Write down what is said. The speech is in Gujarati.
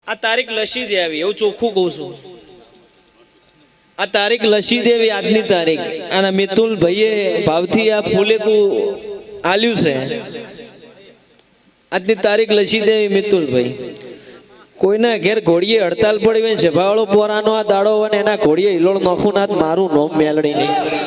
આ તારીખ લસી દેવી એવું ચોખ્ખું કહું છું આ તારીખ લસી દેવી આજની તારીખ અને મિતુલ ભાઈએ ભાવથી આ ફૂલેકું આલ્યું છે આજની તારીખ લસી દેવી મિતુલ ભાઈ કોઈના ઘેર ઘોડીએ હડતાલ પડી હોય છે ભાવળો પોરાનો આ દાડો અને એના ઘોડીએ હિલોળ નોખું ના મારું નોમ મેલડી નહીં